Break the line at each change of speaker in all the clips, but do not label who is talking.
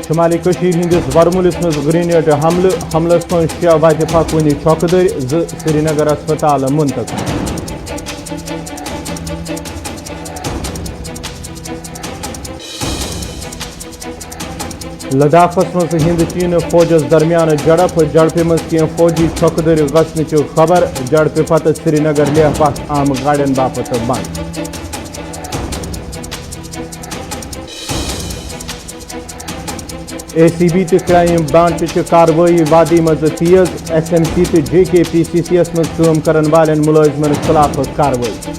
شمالی کشیر ہندس ورملس مز گرینیڈ حملس من 6 وتہ پھکونی چھکہ در 2 سری نگر ہسپتال منتقل لداخس مز ہند چین فوجس درمیان جڑپہ مز کی فوجی چھکہ در گھنچ خبر جڑپہ پتہ سری نگر لیہ وقت عام گاڑین باپت بند اے سی بی تو کرائم برانچ کاروٲیی وادی مز تیز ایس ایم سی تو جے کے پی سی سی یس مز کٲم کرن والین ملازمن خلاف کاروٲیی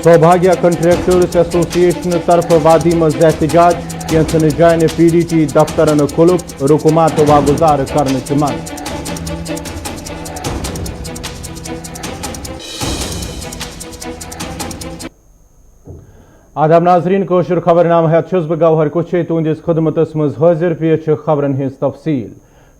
سوبھاگیہ کنٹریکٹرس ایسوسی ایشن طرف وادی مز احتجاج کینژن جائن پی ڈی ٹی دفترن کھلک رکومات واگزار کرنچ منگ آداب ناظرین کوشر خبر نامہ ہیت چھس بہ گوہر کچھے تہندس خدمتس مز حاضر پیش خبرن ہز تفصیل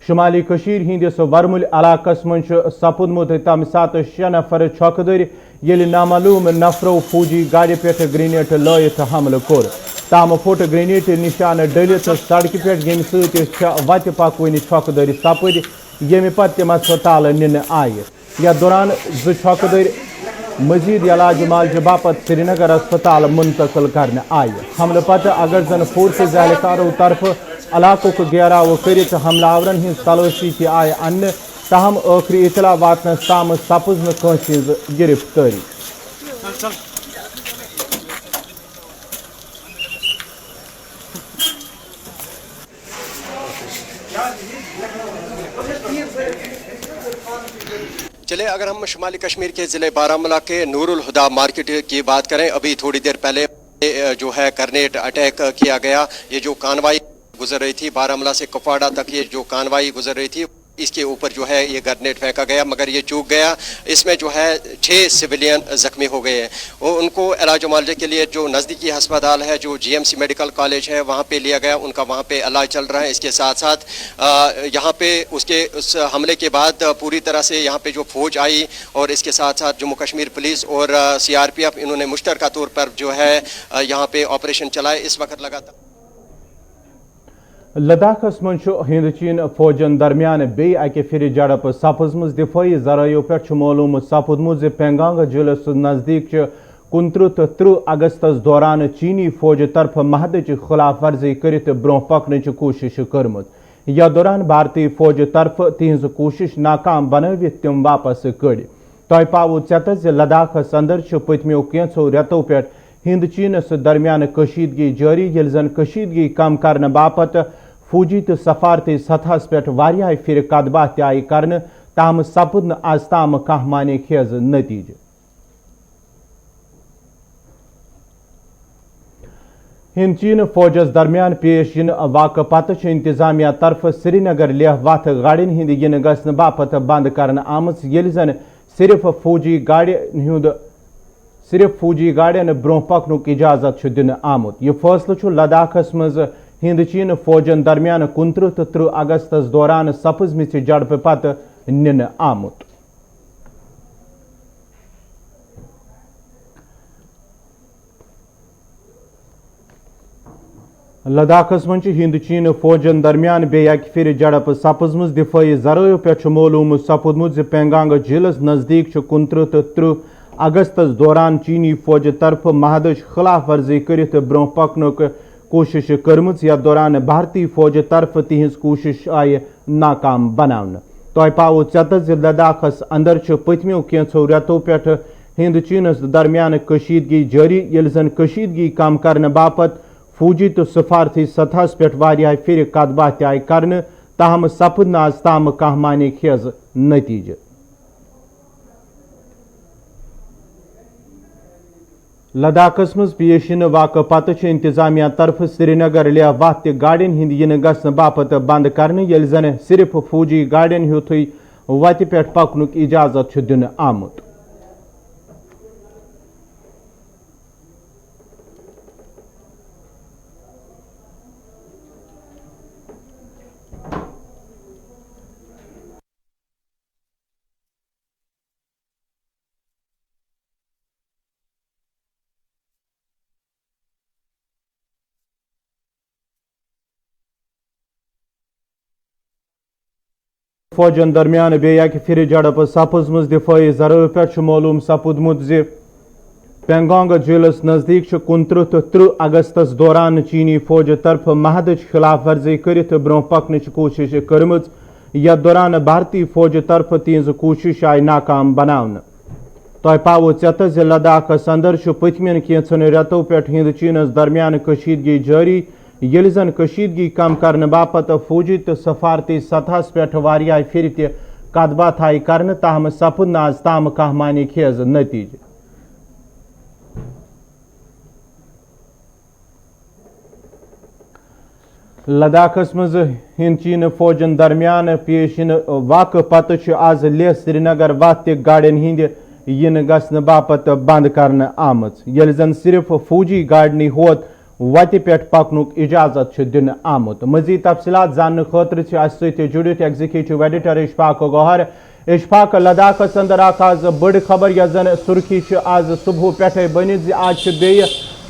شمالی کشیر ہندس ورمل علاقس من سپدمت تمہ سات 6 نفر چھکہ در یل نامعلوم نفرو فوجی گاڑی پہ گرینیڈ لائت حملہ کور تام پھٹ گرینیڈ نشانہ ڈلت سڑکہ پہ یم ست وتہ پکونی چھکہ در سپد یم پتہ تم ہسپتال نن آئے یتھ دوران 2 چھکہ در مزید علاج معالجہ باپت سری نگر ہسپتال منتقل کرنے آئے حملہ پتہ اگر زن فورسز اہلکاروں طرف علاقہ گیراو کرت حملہ آورن ہز تلاشی تہ آئے ان تاہم آخری اطلاع واتنس تام سپز نس ہز گرفتاری
چلے اگر ہم شمالی کشمیر کے ضلع بارہمولہ کے نور الہدا مارکیٹ کی بات کریں ابھی تھوڑی دیر پہلے جو ہے گرنیڈ اٹیک کیا گیا یہ جو کانوائی گزر رہی تھی بارہمولہ سے کپواڑہ تک یہ جو کانوائی گزر رہی تھی اس کے اوپر جو ہے یہ گرنیڈ پھینکا گیا مگر یہ چوک گیا اس میں جو ہے 6 سویلین زخمی ہو گئے ہیں اور ان کو علاج و معالجے کے لیے جو نزدیکی ہسپتال ہے جو G M C medical college ہے وہاں پہ لیا گیا ان کا وہاں پہ علاج چل رہا ہے اس کے ساتھ ساتھ یہاں پہ اس حملے کے بعد پوری طرح سے یہاں پہ جو فوج آئی اور اس کے ساتھ ساتھ جموں کشمیر پولیس اور سی آر پی ایف انہوں نے مشترکہ طور پر جو ہے یہاں پہ آپریشن چلائے اس وقت لگاتار
لداخس من ہند چین فوجن درمیان بی اکہ پھر جڑپ سپزمز دفاعی ذرائعو پہ معلوم سپدمت پینگانگ ضلع نزدیک 29 تو 30 اگستس دوران چینی فوج طرف محدچ خلاف ورزی کرت برو پکنچ کوشش کرمت یا دوران بھارتی فوج طرف تہذ کوشش ناکام بنوت تم واپس کڑ تہ پاو ژیت لداخس اندر پتمو کینچو ریتو پہ ہند چینس درمیان کشیدگی جاری یل زن کشیدگی کم کرنے باپت فوجی تو سفارتی سطح پہ واریاہ پھر کت بات آئی کرنے تاہم سپد آز تام کھانا معنی خیز نتیجہ ہند چین فوجس درمیان پیش ین واقع پتہ انتظامیہ طرف سری نگر لیہ وتھ گاڑین ہند ین گھن باپت بند کرنے آمت یل زن صرف فوجی گاڑین برو پکنک اجازت دن آمت یہ فیصلہ لداخس مز ہند چین فوجن درمیان 29 تو 30 اگستس دوران سپزمت جڑپہ پتہ نن آمت لداخس من ہند چین فوجن درمیان بے اکہ پھر جڑپ سپزمز دفاعی ذرائعو پہ معلوم سپدمت پینگانگ ضلع نزدیک 29 تو 30 اگستس دوران چینی فوج طرف محدش خلاف ورزی کرت برو پکنک کوشش کرمت یا دوران بھارتی فوج طرف تہذ کوشش آئی ناکام بنانے تہ پاو ژیت لداخس اندر پتمو کینچو ریتو پہ ہند چینس درمیان کشیدگی جاری یل زن کشیدگی کم کرنے باپت فوجی تو سفارتی سطح پہ واریاہ پھر کت بات آئی کرنے تاہم سپد نا آز تام کھانا معنی خیز نتیجہ لداخس مز پیش واقع پتہ انتظامیہ طرف سری نگر لیہ وتھ گاڑین ہند ین گھن باپت بند کرنے یل زن صرف فوجی گاڑین ہیوتھے وتہ پہ پکنک اجازت دن آمت فوجن درمیان بیک پھر جڑپ سپزمز دفاعی ذرائع پہ معلوم سپودمت زِ پینگانگ جیلس نزدیک 29 تو 30 اگستس دوران چینی فوج طرف محدچ خلاف ورزی کرت برو پکنچ کوشش کرمز یتھ دوران بھارتی فوج طرف تہذ کوشش آئی ناکام بناون تہ پاو ژیت ز لداخس اندر پتمین کینچن ریتو پہ ہند چینس درمیان کشیدگی جاری یل زن کشیدگی کم کرنے باپت فوجی تو سفارتی سطحس پہ واریاہ پھر تہ کت بات آئی کرنے تاہم سپد نا آز تام کھاہ معنی خیز نتیجہ لداخس مز ہند چین فوجن درمیان پیش واقع پتہ آز لیہ سری نگر وت تہ گاڑین ہند ین گھن باپت بند کرنے آمت یل زن صرف فوجی گاڑنی ہوت وتہ پہ پکنک اجازت دن آمت مزید تفصیلات زاننے خاطر اس جڑت ایگزیکٹو ایڈیٹر اشفاق گوہر اشفاق لداخس اندر آز بڑ خبر یس زن سرخی آز صبح پہ بنت آج بی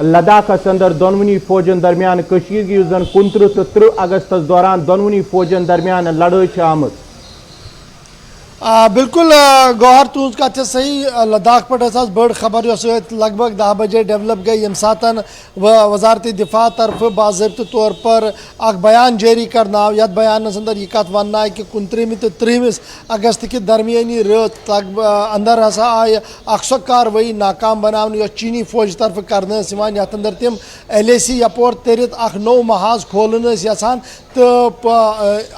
لداخس اندر دونونی فوجن درمیان کشیدگی زن 29 تو 30 اگستس دوران دونونی فوجن درمیان لڑائی آمت
بالکل گوہر تہذ کت صحیح لداخ پہ بڑ خبر اس لگ بھگ 10 بجے ڈیولپ گئی یم سات وزارت دفاع طرف باضابطہ طور پر اخ بیان جاری کرنا آو یتھ بیانس اندر یہ کت ون آئی کہ 29 تو 30 اگست کہ درمیانی رات اندر ہسا آئی اخ سو کاروی ناکام بنانے یس چینی فوج طرف کرنے یتھ اندر تم LAC یپور ترت اخ نو محاذ کھولن یژھان تو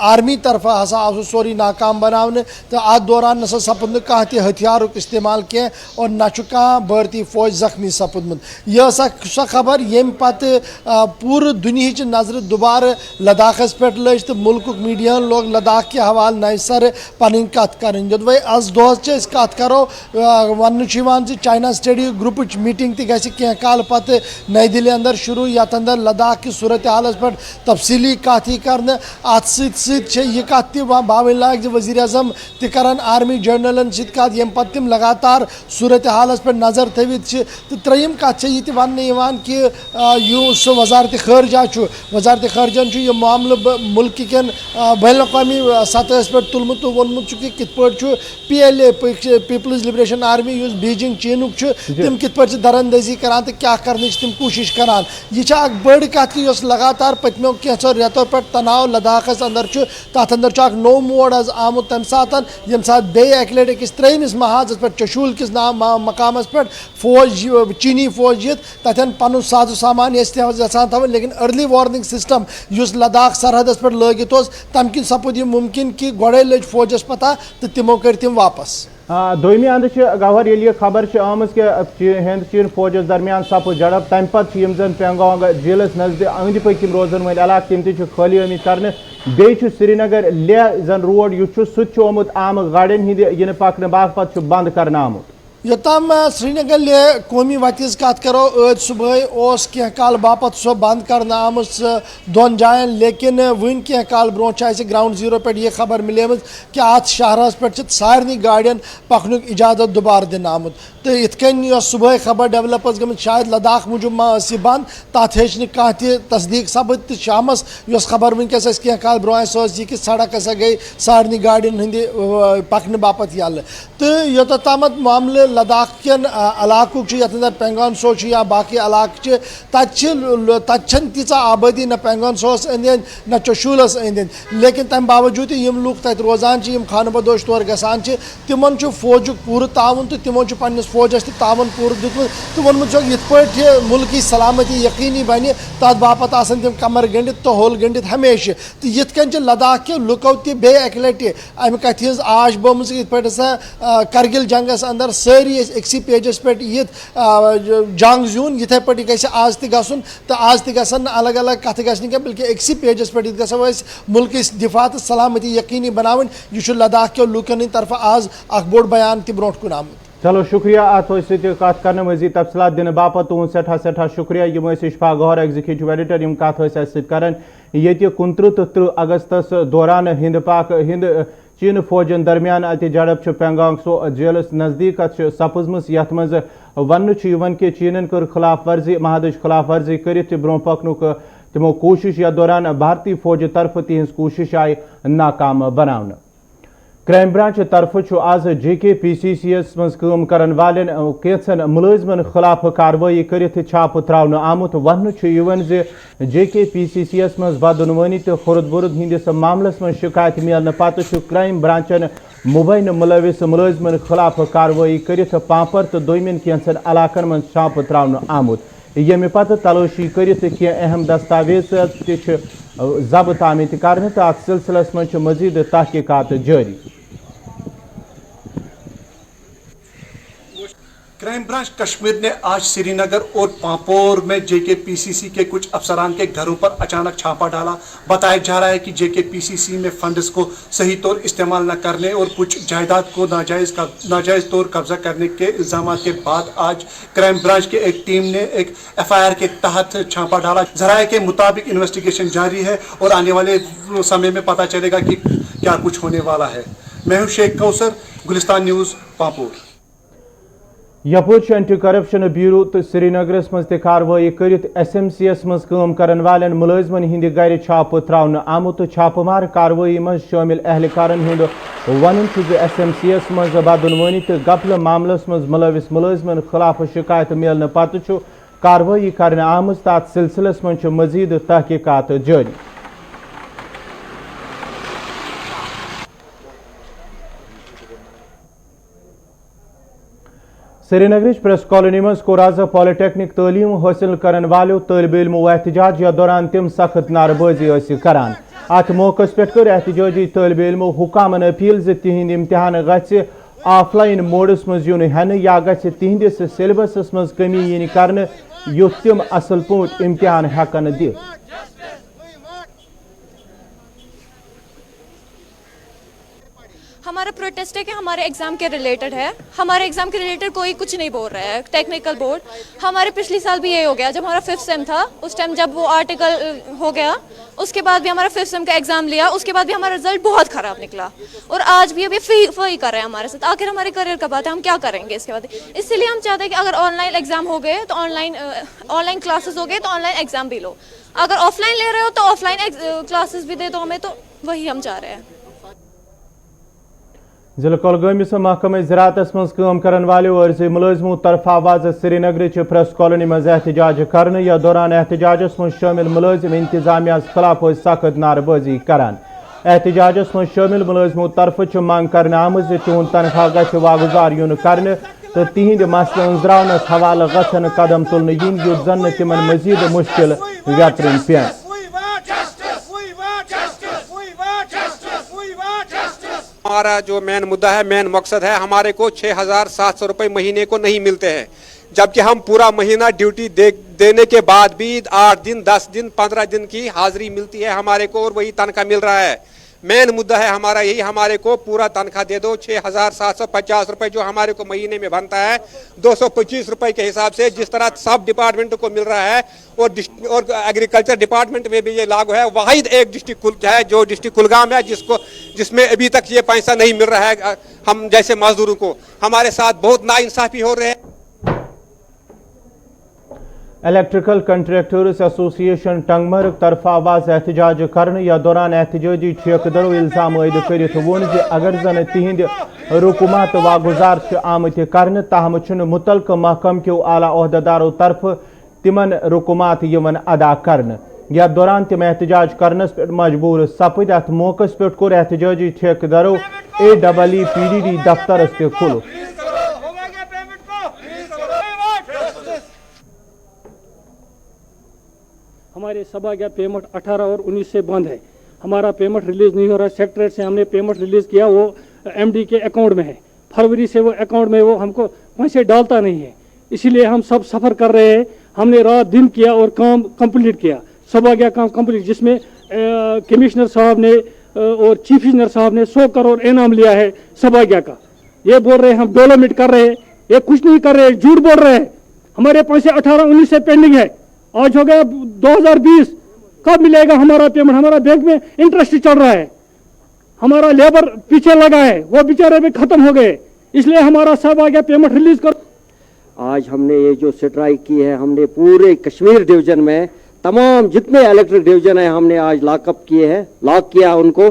آرمی طرف ہسا آو سوری ناکام بنانے تو ات دوران نسا سپد کھانا تہ ہتھیارک استعمال کی اور نہ بھارتی فوج زخمی سپدمت یہ سا خبر یم پتہ پور دنہچ نظر دوبارہ لداخس پہ لج تو ملک میڈیا لوگ لداخ کے حوالہ نئے سر پن کت کریں جدوے از دہس کت کرو one China study group meeting تہ گژھِ کینٛہہ کال پتہ نئی دہلی اندر شروع یتھ اندر لداخ کی صورت حالس پہ تفصیلی کت ہی کرنے ات ست یہ کت تہ باون لائق وزیر اعظم تہ کران آرمی جرنلن ست کت یم پتہ تم لگاتار صورت حالس پہ نظر تھوت تو تریم کت یہ تہ ون کہ یس وزارت خارجہ وزارت خارجن یہ معاملہ ملک کن بین الاقوامی سطح پہ تلمت تو وونمت کہ کت پہ PLA پیپلز لبریشن آرمی یس بیجنگ چینک تم کت پہ درندزی کران تو کیا کرنے تم کوشش کران یہ اخ بڑ کت کہ لگاتار پتمو کینچو ریتو پہ تناؤ لداخس اندر تر اندر اخ نو موڑ آمت تمہ سات یم سات بیک لٹ أکس ترٛیمِس محاذس پہ چشول کس مقامس پہ فوج چینی فوج یت تتن پن ساز و سامان یژھان تھوان لیکن ارلی وارننگ سسٹم اس لداخ سرحدس پہ لگت تمہ کن سپد یہ ممکن کہ گوڑے لج فوجس پتہ تو تمو کر تم واپس
دومی اند گوہر یل یہ خبر آمت کہ ہند چین فوجس درمیان سپد جڑپ تمہ پتہ یم زن پینگانگ جیلس نزدیک اند پکم روزن ول علاقہ تم تہ خالی آمت کرنے بیٚیہِ سری نگر لیہ زن روڈ یہ سہ آمت عام گاڑین ہند ین پکنہ باپت بند کرنے آمت
یوتام سری نگر لیہ قومی وتہ کت کرو آج صبح کی کال باپت سو بند کرنے آمت دون جائن لیکن ون کی کال برو گراؤنڈ زیرو پہ یہ خبر ملے کہ ات شہرس پہ سارنی گاڑین پکنک اجازت دوبارہ دن آمت تو ات کن صبح خبر ڈیولپ گمت شاید لداخ موجود ما سی بند تات ہوں تہ تصدیق سپد تو شامس اس خبر ونکس کی کال برو سو یہ کہ سڑک ہسا گئی سارنی گاڑین ہند پکنہ باپت یل تو یوتھ تامت معاملہ لداخ کن علاقہ یتھ اندر پینگان سو یا باقی علاقہ تتہ تیژہ آبادی نہ پینگان سوس اند نہ چشولس اند لیکن تمہ باوجود یم لوگ تت روزان خانہ بدوش طور گژھان تمن فوجک پورٕ تعاون تو تمو پنس فوجس تہ تعاون پورٕ دیتمت تو وونمت یتھ پٲٹھۍ ملکی سلامتی یقینی بنہ تر باپت آسن تم کمر گنڈت تو ہول گنڈت ہمیشہ تو یتھ کن لداخ کے لکو تہ بیٚیہِ اکہ لٹہ امہ کتھ ہز آش بومز یتھ پٲٹھۍ ہسا کرگل جنگس اندر ساری اکسی پیجس پہ یہ جنگ زیون یتھے پہ گھِ آز تہ گژھن تو آز تہ گژھن الگ الگ کت گژھن کی بلکہ اکسی پیجس پہ گژھو ملک دفاع تو سلامتی یقینی بناون یہ لداخ کے لوکن ہند طرف آز اخ بوڑ بیان تہ برونٹ کن آمت
چلو شکریہ ات کت کرنے مزید تفصیلات دن باپت تہذ سٹھا شکریہ یم اشفاق گوہر ایگزیکٹو ایڈیٹر یم کت کران یہ 29 تو 30 اگستس دوران ہند چین فوجن درمیان ات جڑپ پینگانگ سو جیلس نزدیک سپزمس یت مز ون کہ چینن کر خلاف ورزی محادچ خلاف ورزی کرت برو پکنک تمو کوشش یتھ دوران بھارتی فوج طرف تہذ کوشش آئی ناکام بناونہ کرائم برانچ طرف آز JKPCC مز کام کرن والن کیچن ملازمن خلاف کاروٲیی کرت چھاپہ تراونہ آمت ون JKPCC مز بدعنوانی تو خرد برد ہندس معاملس من شکایت ملنے پتہ کرائم برانچن مبینہ ملوث ملازمن خلاف کاروٲیی کرت پامپر تو دویمین کینچن علاقن من چھاپہ تراونہ آمت یمہ پتہ تلاشی کرت کی اہم دستاویزات تہ ضبط آمت کرنے تو ات سلسلس من مزید تحقیقات جاری.
کرائم برانچ کشمیر نے آج سری نگر اور پامپور میں JKPCC کے کچھ افسران کے گھروں پر اچانک چھاپا ڈالا. بتایا جا رہا ہے کہ JKPCC میں فنڈز کو صحیح طور استعمال نہ کرنے اور کچھ جائیداد کو ناجائز طور قبضہ کرنے کے الزامات کے بعد آج کرائم برانچ کے ایک ٹیم نے ایک FIR کے تحت چھاپا ڈالا. ذرائع کے مطابق انویسٹیگیشن جاری ہے اور آنے والے سمے میں پتہ چلے گا کہ کیا کچھ ہونے والا ہے. میں ہوں شیخ کوثر, گلستان نیوز, پامپور.
یپور اینٹی کرپشن بیورو تو سری نگرس مز کاروٲیی کرت SMC مز کام کرن والن ملازمن ہند گر چھاپہ تراونہ آمت. چھاپہ مار کاروٲیی مز شامل اہلکارن ہند ون SMC مز بدعنوانی تو گپلہ معاملس مز ملوث ملازمن خلاف شکایت ملنے پتہ کاروٲیی کرنے آمت تو ات سلسلس من مزید تحقیقات جاری. سری نگرچ پریس کالونی مز کور آز پالی ٹیکنک تعلیم حاصل کرن والو طالب علمو احتجاج یا دوران تم سخت نعرہ بازی کران. ات موقع پہ کر احتجاجی طالب علمو حکامن اپیل ز تہند امتحان گژھِ آف لائن موڈس مز یُن ہینہٕ یا گژھِ تہندس سیلبسس مز کمی ین کرنہٕ یُتھ تم اصل پٲٹھۍ امتحان ہیکن دِتھ.
ہمارا پروٹیسٹ ہے کہ ہمارے ایگزام کے ریلیٹڈ ہے. ہمارے ایگزام کے ریلیٹڈ کوئی کچھ نہیں بول رہا ہے. ٹیکنیکل بورڈ ہمارے پچھلی سال بھی یہ ہو گیا, جب ہمارا 5th سیم تھا اس ٹائم جب وہ آرٹیکل ہو گیا اس کے بعد بھی ہمارا 5th سیم کا ایگزام لیا, اس کے بعد بھی ہمارا رزلٹ بہت خراب نکلا اور آج بھی ابھی وہی کر رہے ہیں ہمارے ساتھ. آخر ہمارے کریئر کا بات ہے, ہم کیا کریں گے اس کے بعد. اسی لیے ہم چاہتے ہیں کہ اگر آن لائن ایگزام ہو گئے تو آن لائن کلاسز ہو گئے تو آن لائن ایگزام بھی لو. اگر آف لائن لے رہے ہو تو آف لائن کلاسز بھی دے دو ہمیں, تو وہی ہم چاہ رہے ہیں.
ضلع کۄلگٲمِس محکمہ زراعتس مز کٲم کرن والو عرضی ملازمو طرف آواز سری نگرچ پریس کالونی مز احتجاج کرنے. یا دوران احتجاجس مز شامل ملازم انتظامیہ خلاف سخت نعرہ بازی کران. احتجاجس مز شامل ملازمو طرف منگ کرنے آمت تہد تنخواہ گژھِ واگزار یُن کرنے تو تہند مسلہٕ أنٛزراونس حوالہٕ گژھن قدم تلنہٕ یِنۍ یُتھ زن نہٕ تمن مزید مشکل ویترٕنۍ پٮ۪ن.
ہمارا جو مین مدعا ہے, مین مقصد ہے, ہمارے کو 6,700 روپے مہینے کو نہیں ملتے ہیں, جبکہ ہم پورا مہینہ ڈیوٹی دینے کے بعد بھی 8 دن 10 دن 15 دن کی حاضری ملتی ہے ہمارے کو اور وہی تنخواہ مل رہا ہے. مین مدعا ہے ہمارا یہی, ہمارے کو پورا تنخواہ دے دو. 6,750 روپے جو ہمارے کو مہینے میں بنتا ہے 225 روپے کے حساب سے, جس طرح سب ڈپارٹمنٹ کو مل رہا ہے اور ایگریکلچر ڈپارٹمنٹ میں بھی یہ لاگو ہے. واحد ایک ڈسٹرکٹ ہے جو ڈسٹرکٹ کلگام ہے جس میں ابھی تک یہ پیسہ نہیں مل رہا ہے ہم جیسے مزدوروں کو. ہمارے ساتھ بہت ناانصافی ہو رہے ہیں.
الیکٹریکل کنٹریکٹرز ایسوسی ایشن ٹنگمرگ طرف آواز احتجاج کرنے. یا دوران احتجاجی ٹھیکدرو الزام عائد کرت وون اگر زن تہند رکومات واگزار آمت کرنے تاہم متعلقہ محکم کیو اعلی عہدیدارو طرف تمن رکومات ادا کرنے. یا دوران تم احتجاج کرنس پہ مجبور سپد. ات موقع پہ کور احتجاجی ٹھیکدرو AEEPDD دفترس تہ کھل.
ہمارے سبا گیا پیمنٹ 18 اور 19 سے بند ہے. ہمارا پیمنٹ ریلیز نہیں ہو رہا. سیکٹریٹ سے ہم نے پیمنٹ ریلیز کیا, وہ MD کے اکاؤنٹ میں ہے. فروری سے وہ اکاؤنٹ میں وہ ہم کو پیسے ڈالتا نہیں ہے, اسی لیے ہم سب سفر کر رہے ہیں. ہم نے رات دن کیا اور کام کمپلیٹ کیا. سبا گیا کام کمپلیٹ, جس میں کمشنر صاحب نے اور چیف انجینئر صاحب نے 100 کروڑ انعام لیا ہے سبا گیا کا. یہ بول رہے ہیں ہم ڈیولپمنٹ کر رہے ہیں, یہ کچھ نہیں کر رہے, جھوٹ بول رہے ہیں. ہمارے پیسے 18-19 سے پینڈنگ ہے. آج ہو گیا 2020, کب ملے گا ہمارا پیمنٹ؟ ہمارا بینک میں انٹرسٹ چل رہا ہے. ہمارا لیبر پیچھے لگا ہے, وہ بیچارے بھی ختم ہو گئے, اس لیے ہمارا سب آ گیا پیمنٹ ریلیز کر.
آج ہم نے یہ جو سٹرائک کی ہے, ہم نے پورے کشمیر ڈویژن میں تمام جتنے الیکٹرک ڈویژن ہیں ہم نے آج لاک اپ کیے ہیں, لاک کیا ان کو.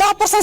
10%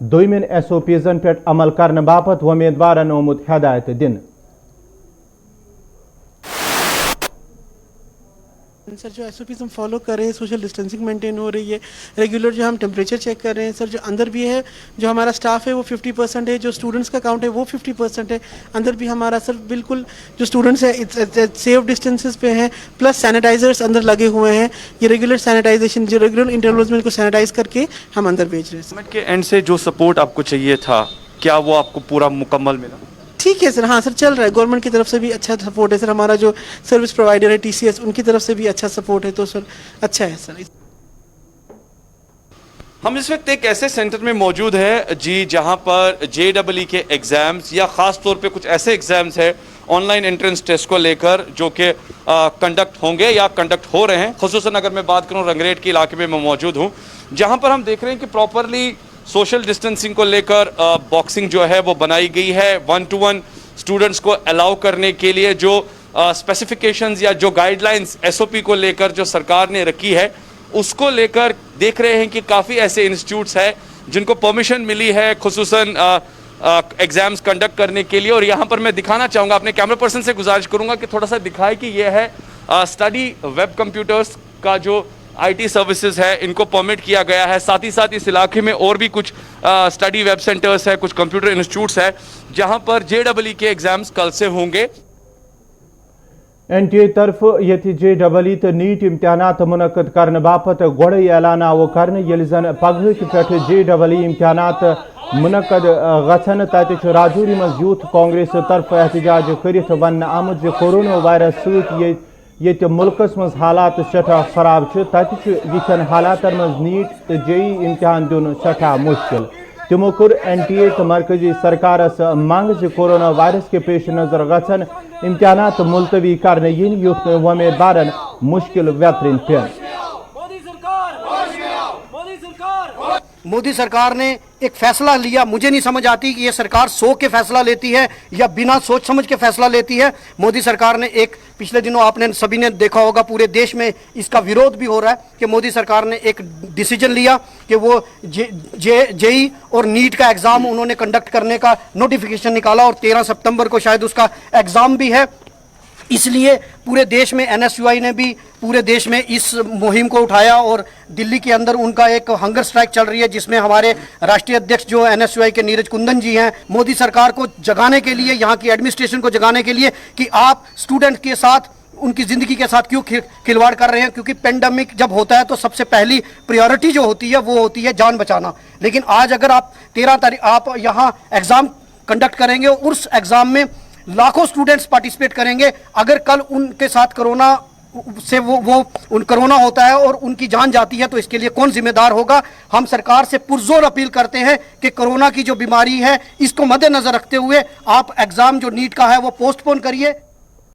دویمن SOPزن پہ عمل کرنے باپت ومیدوارن آمت ہدایت دن.
سر جو SOPs ہم فالو کر رہے ہیں, سوشل ڈسٹینسنگ مینٹین ہو رہی ہے, ریگولر جو ہم ٹیمپریچر چیک کر رہے ہیں. سر جو اندر بھی ہے, جو ہمارا اسٹاف ہے وہ 50% ہے, جو اسٹوڈنٹس کا کاؤنٹ ہے وہ 50% ہے. اندر بھی ہمارا سر بالکل جو اسٹوڈنٹس ہیں سیف ڈسٹینسز پہ ہیں, پلس سینیٹائزرس اندر لگے ہوئے ہیں. یہ ریگولر سینیٹائزیشن جو ریگولر انٹرولز میں ان کو سینیٹائز کر کے ہم اندر بھیج رہے ہیں.
گورنمنٹ کے اینڈ سے جو سپورٹ آپ کو چاہیے تھا, کیا وہ آپ کو پورا مکمل ملا؟
ٹھیک ہے سر, ہاں سر چل رہا ہے. گورنمنٹ کی طرف سے بھی اچھا سپورٹ ہے سر. ہمارا جو سروس پرووائڈر ہے TCS, ان کی طرف سے بھی اچھا سپورٹ ہے. تو سر اچھا ہے سر.
ہم اس وقت ایک ایسے سینٹر میں موجود ہیں جی جہاں پر JEE کے ایگزامز یا خاص طور پہ کچھ ایسے ایگزامز ہیں آن لائن انٹرنس ٹیسٹ کو لے کر جو کہ کنڈکٹ ہوں گے یا کنڈکٹ ہو رہے ہیں. خصوصاً اگر میں بات کروں رنگریٹ کے علاقے میں موجود ہوں, جہاں پر ہم دیکھ رہے ہیں کہ پراپرلی سوشل ڈسٹینسنگ کو لے کر باکسنگ جو ہے وہ بنائی گئی ہے. 1-to-1 اسٹوڈنٹس کو الاؤ کرنے کے لیے جو اسپیسیفکیشنز یا جو گائیڈ لائنز SOP کو لے کر جو سرکار نے رکھی ہے, اس کو لے کر دیکھ رہے ہیں کہ کافی ایسے انسٹیٹیوٹس ہیں جن کو پرمیشن ملی ہے خصوصاً ایگزامز کنڈکٹ کرنے کے لیے. اور یہاں پر میں دکھانا چاہوں گا, اپنے کیمرہ پرسن سے گزارش کروں گا کہ تھوڑا سا دکھائے کہ یہ ہے اسٹڈی ویب کمپیوٹرز کا جو IT سروسز ہے, ان کو پرمٹ کیا گیا ہے. ساتھ ہی ساتھ اس علاقے میں اور بھی کچھ اسٹڈی ویب سینٹرز ہے, کچھ کمپیوٹر انسٹیٹیوٹس ہیں جہاں پر JEE کے ایگزامز کل سے ہوں گے.
NTA طرف یہ JEE تو نیٹ امتحانات منعقد کرنے باپت گوڑے اعلان آو کرنے یل زن پگہ پہ JEE امتحانات منعقد گھن تت راجوری مز یوتھ کانگریس طرف احتجاج کرت ون آمت کورونا وائرس ست ملکس مز حالات سٹھا خراب تت یتھن حالاتن مز نیٹ تو JEE امتحان دن سٹھا مشکل. تمو کور NTA تو مرکزی سرکارس منگ کورونا وائرس کے پیش نظر گھن امتحانات ملتوی کرنے ین یوتھ ومیدوارن مشکل ویترن پین.
مودی سرکار نے ایک فیصلہ لیا. مجھے نہیں سمجھ آتی کہ یہ سرکار سوچ کے فیصلہ لیتی ہے یا بنا سوچ سمجھ کے فیصلہ لیتی ہے. مودی سرکار نے ایک پچھلے دنوں آپ نے سبھی نے دیکھا ہوگا پورے دیش میں اس کا ویرودھ بھی ہو رہا ہے کہ مودی سرکار نے ایک ڈیسیجن لیا کہ وہ JEE اور نیٹ کا ایگزام انہوں نے کنڈکٹ کرنے کا نوٹیفیکیشن نکالا اور 13 سپتمبر کو شاید اس کا ایگزام بھی ہے. اس لیے پورے دیش میں NSUI نے بھی پورے دیش میں اس مہم کو اٹھایا اور دلی کے اندر ان کا ایک ہنگر سٹرائک چل رہی ہے جس میں ہمارے راشٹریہ ادھیکش جو NSUI کے نیرج کندن جی ہیں, مودی سرکار کو جگانے کے لیے, یہاں کی ایڈمنسٹریشن کو جگانے کے لیے کہ آپ اسٹوڈنٹ کے ساتھ ان کی زندگی کے ساتھ کیوں کھلواڑ کر رہے ہیں. کیونکہ پینڈیمک جب ہوتا ہے تو سب سے پہلی پریورٹی جو ہوتی ہے وہ ہوتی ہے جان بچانا. لیکن آج اگر آپ 13 تاریخ آپ یہاں ایگزام کنڈکٹ کریں گے اور اس ایگزام میں لاکھوں سٹوڈنٹس پارٹیسپیٹ کریں گے, اگر کل ان کے ساتھ کرونا سے کرونا ہوتا ہے اور ان کی جان جاتی ہے تو اس کے لیے کون ذمہ دار ہوگا. ہم سرکار سے پرزور اپیل کرتے ہیں کہ کرونا کی جو بیماری ہے اس کو مد نظر رکھتے ہوئے آپ ایگزام جو نیٹ کا ہے وہ پوسٹ پون کریے.